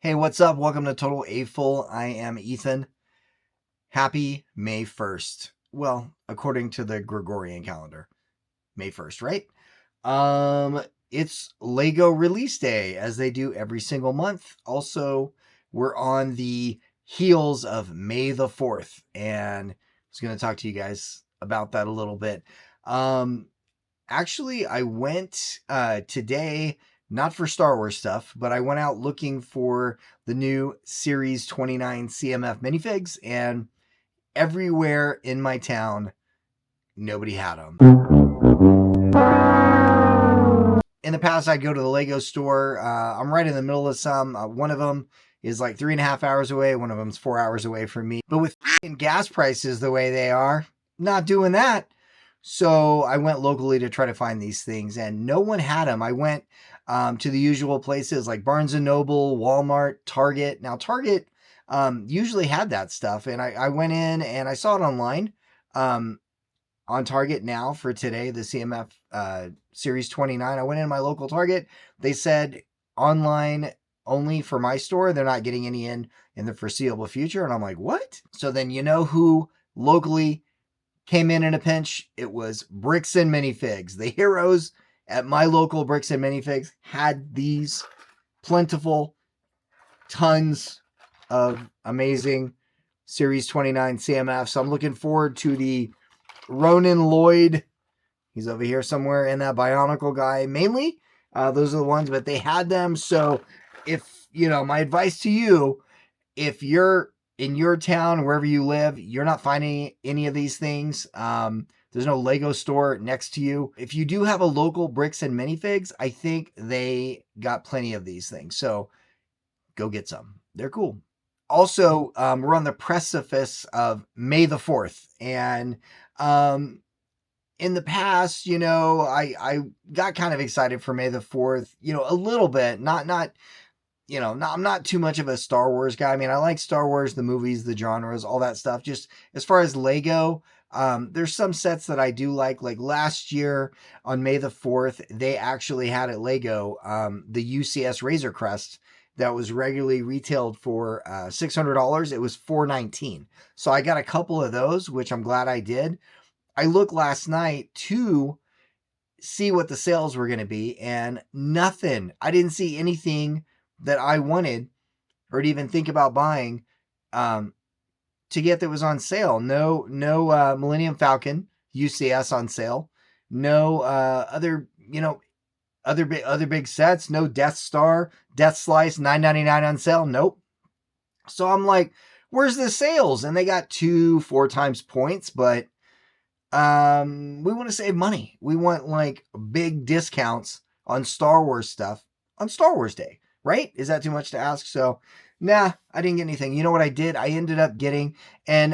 Hey, what's up? Welcome to Total AFOL. I am Ethan. Happy May 1st. Well, according to the Gregorian calendar, May 1st, right? It's LEGO release day, as they do every single month. Also, we're on the heels of May the 4th, and I was going to talk to you guys about that a little bit. Actually, I went today, not for Star Wars stuff, but I went out looking for the new Series 29 CMF minifigs, and everywhere in my town, nobody had them. In the past, I'd go to the Lego store. I'm right in the middle of some. One of them is like 3.5 hours away. One of them's 4 hours away from me. But with gas prices the way they are, not doing that. So I went locally to try to find these things, and no one had them. I went to the usual places like Barnes & Noble, Walmart, Target. Now, Target usually had that stuff, and I went in and I saw it online on Target now for today, the CMF Series 29. I went in my local Target. They said online only for my store. They're not getting any in the foreseeable future. And I'm like, what? So then you know who locally came in a pinch? It was Bricks and Minifigs. The heroes at my local Bricks and Minifigs had these plentiful tons of amazing Series 29 CMF. So I'm looking forward to the Ronan Lloyd. He's over here somewhere, and that Bionicle guy. Mainly, those are the ones, but they had them. So if, my advice to you, if you're in your town, wherever you live, you're not finding any of these things, there's no Lego store next to you. If you do have a local Bricks and Minifigs, I think they got plenty of these things. So go get some. They're cool. Also, we're on the precipice of May the 4th. And in the past, I got kind of excited for May the 4th, a little bit, I'm not too much of a Star Wars guy. I mean, I like Star Wars, the movies, the genres, all that stuff. Just as far as Lego, there's some sets that I do like. Like last year on May the 4th, they actually had at Lego the UCS Razor Crest that was regularly retailed for $600. It was $419. So I got a couple of those, which I'm glad I did. I looked last night to see what the sales were going to be, and nothing. I didn't see anything that I wanted or to even think about buying to get that was on sale. No Millennium Falcon UCS on sale. No other big sets. No Death Star, Death Slice, $9.99 on sale. Nope. So I'm like, where's the sales? And they got 2-4 times points, but we want to save money. We want like big discounts on Star Wars stuff on Star Wars Day, right? Is that too much to ask? So, nah, I didn't get anything. You know what I did? I ended up getting, and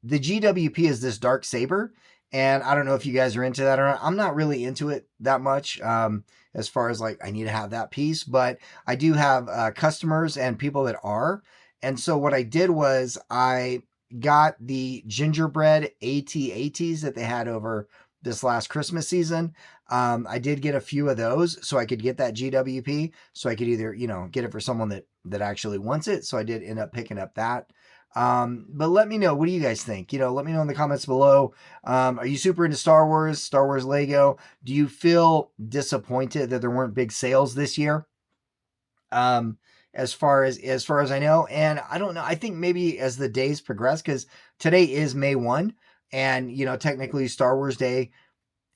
the GWP is this dark saber, and I don't know if you guys are into that or not. I'm not really into it that much. As far as like I need to have that piece, but I do have customers and people that are. And so what I did was I got the gingerbread AT-ATs that they had over this last Christmas season. I did get a few of those so I could get that GWP, so I could either, get it for someone that actually wants it. So I did end up picking up that. But let me know, what do you guys think? Let me know in the comments below. Are you super into Star Wars Lego? Do you feel disappointed that there weren't big sales this year? As far as I know, and I don't know, I think maybe as the days progress, because today is May 1, and technically Star Wars Day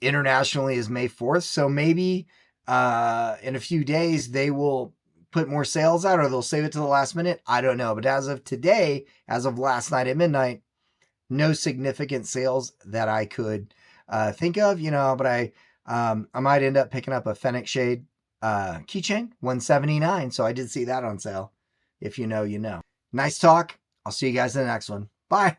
internationally is May 4th, so maybe in a few days they will put more sales out, or they'll save it to the last minute. I don't know, but as of today, as of last night at midnight, no significant sales that I could think of, but I might end up picking up a Fennec Shade keychain, $179. So I did see that on sale. If you know, you know. Nice talk. I'll see you guys in the next one. Bye.